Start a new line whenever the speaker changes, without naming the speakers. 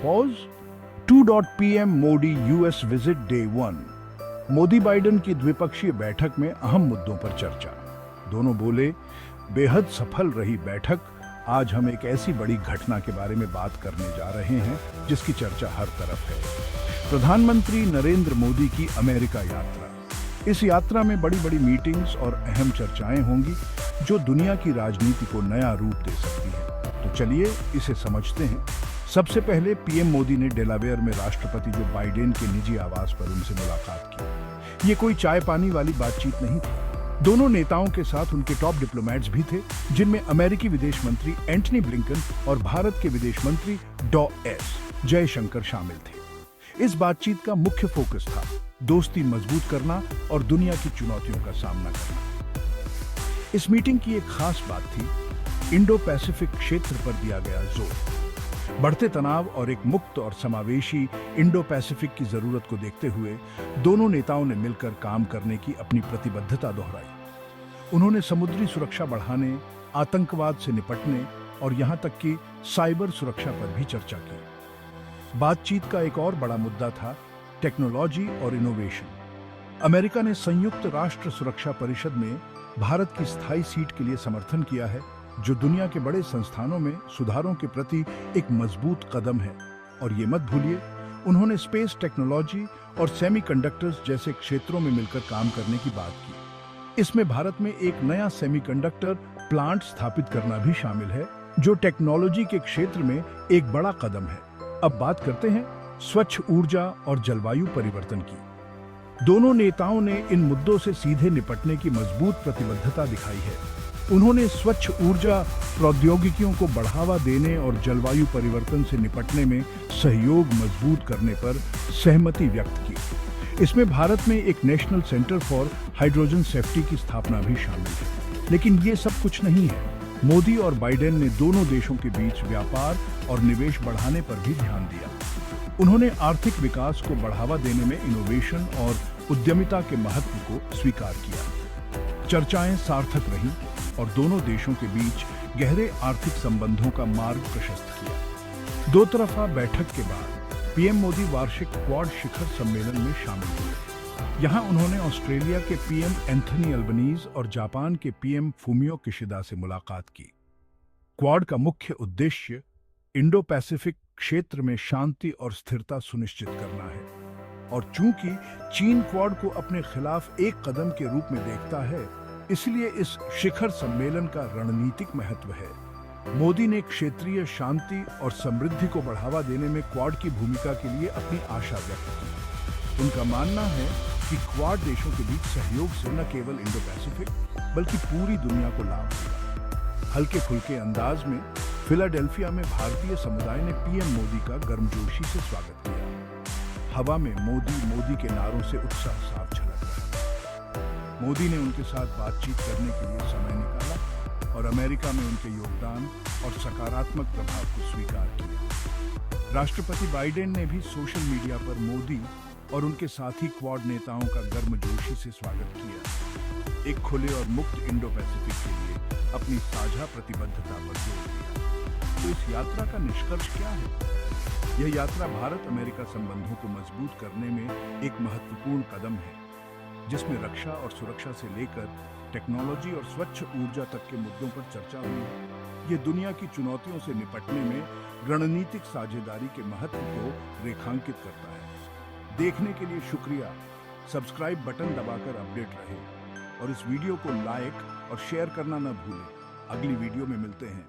Pause 2. Modi US visit day 1। Modi Biden की द्विपक्षीय बैठक में अहम मुद्दों पर चर्चा। दोनों बोले, बेहद सफल रही बैठक। आज हम एक ऐसी बड़ी घटना के बारे में बात करने जा रहे हैं जिसकी चर्चा हर तरफ है। प्रधानमंत्री नरेंद्र मोदी की अमेरिका यात्रा। इस यात्रा में बड़ी बड़ी मीटिंग्स और अहम चर्चाएं होंगी जो दुनिया की राजनीति को नया रूप दे सकती है। तो चलिए इसे समझते हैं। सबसे पहले पीएम मोदी ने डेलावेयर में राष्ट्रपति जो बाइडेन के निजी आवास पर उनसे मुलाकात की। ये कोई चाय पानी वाली बातचीत नहीं थी। दोनों नेताओं के साथ उनके टॉप डिप्लोमेट्स भी थे, जिनमें अमेरिकी विदेश मंत्री एंटनी ब्लिंकन और भारत के विदेश मंत्री डॉ एस जयशंकर शामिल थे। इस बातचीत का मुख्य फोकस था दोस्ती मजबूत करना और दुनिया की चुनौतियों का सामना करना। इस मीटिंग की एक खास बात थी इंडो पैसिफिक क्षेत्र पर दिया गया जोर। बढ़ते तनाव और एक मुक्त और समावेशी इंडो पैसिफिक की जरूरत को देखते हुए दोनों नेताओं ने मिलकर काम करने की अपनी प्रतिबद्धता दोहराई। उन्होंने समुद्री सुरक्षा बढ़ाने, आतंकवाद से निपटने और यहां तक कि साइबर सुरक्षा पर भी चर्चा की। बातचीत का एक और बड़ा मुद्दा था टेक्नोलॉजी और इनोवेशन। अमेरिका ने संयुक्त राष्ट्र सुरक्षा परिषद में भारत की स्थायी सीट के लिए समर्थन किया है, जो दुनिया के बड़े संस्थानों में सुधारों के प्रति एक मजबूत कदम है। और ये मत भूलिए, उन्होंने स्पेस टेक्नोलॉजी और सेमीकंडक्टर्स जैसे क्षेत्रों में मिलकर काम करने की बात की। इसमें भारत में एक नया सेमीकंडक्टर प्लांट स्थापित करना भी शामिल है, जो टेक्नोलॉजी के क्षेत्र में एक बड़ा कदम है। अब बात करते हैं स्वच्छ ऊर्जा और जलवायु परिवर्तन की। दोनों नेताओं ने इन मुद्दों से सीधे निपटने की मजबूत प्रतिबद्धता दिखाई है। उन्होंने स्वच्छ ऊर्जा प्रौद्योगिकियों को बढ़ावा देने और जलवायु परिवर्तन से निपटने में सहयोग मजबूत करने पर सहमति व्यक्त की। इसमें भारत में एक national centre for hydrogen safety की स्थापना भी शामिल है। लेकिन ये सब कुछ नहीं है। मोदी और बाइडेन ने दोनों देशों के बीच व्यापार और निवेश बढ़ाने पर भी ध्यान दिया। उन्होंने आर्थिक विकास को बढ़ावा देने में इनोवेशन और उद्यमिता के महत्व को स्वीकार किया। चर्चाएं सार्थक रहीं और दोनों देशों के बीच गहरे आर्थिक संबंधों का मार्ग प्रशस्त किया। दो तरफा बैठक के बाद पीएम मोदी वार्षिक क्वाड शिखर सम्मेलन में शामिल हुए। यहां उन्होंने ऑस्ट्रेलिया के पीएम एंथनी अल्बनीज और जापान के पीएम फूमियो किशिदा से मुलाकात की। क्वाड का मुख्य उद्देश्य इंडो पैसिफिक क्षेत्र में शांति और स्थिरता सुनिश्चित करना है। और चूंकि चीन क्वाड को अपने खिलाफ एक कदम के रूप में देखता है, इसलिए इस शिखर सम्मेलन का रणनीतिक महत्व है। मोदी ने क्षेत्रीय शांति और समृद्धि को बढ़ावा देने में क्वाड की भूमिका के लिए अपनी आशा व्यक्त की। उनका मानना है कि क्वाड देशों के बीच सहयोग से न केवल इंडो पैसिफिक बल्कि पूरी दुनिया को लाभ होगा। हल्के फुल्के अंदाज में फिलाडेल्फिया में भारतीय समुदाय ने पीएम मोदी का गर्मजोशी से स्वागत किया। हवा में मोदी के नारों से उत्साह साफ झलक रहा। मोदी ने उनके साथ बातचीत करने के लिए समय निकाला और अमेरिका में उनके योगदान और सकारात्मक प्रभाव को स्वीकार किया। राष्ट्रपति बाइडेन ने भी सोशल मीडिया पर मोदी और उनके साथी क्वाड नेताओं का गर्मजोशी से स्वागत किया। एक खुले और मुक्त इंडो पैसिफिक के लिए अपनी साझा प्रतिबद्धता पर जोर दिया। तो इस यात्रा का निष्कर्ष क्या है? यह यात्रा भारत अमेरिका संबंधों को मजबूत करने में एक महत्वपूर्ण कदम है, जिसमें रक्षा और सुरक्षा से लेकर टेक्नोलॉजी और स्वच्छ ऊर्जा तक के मुद्दों पर चर्चा हुई। ये दुनिया की चुनौतियों से निपटने में रणनीतिक साझेदारी के महत्व को रेखांकित करता है। देखने के लिए शुक्रिया। सब्सक्राइब बटन दबाकर अपडेट रहे और इस वीडियो को लाइक और शेयर करना न भूलें। अगली वीडियो में मिलते हैं।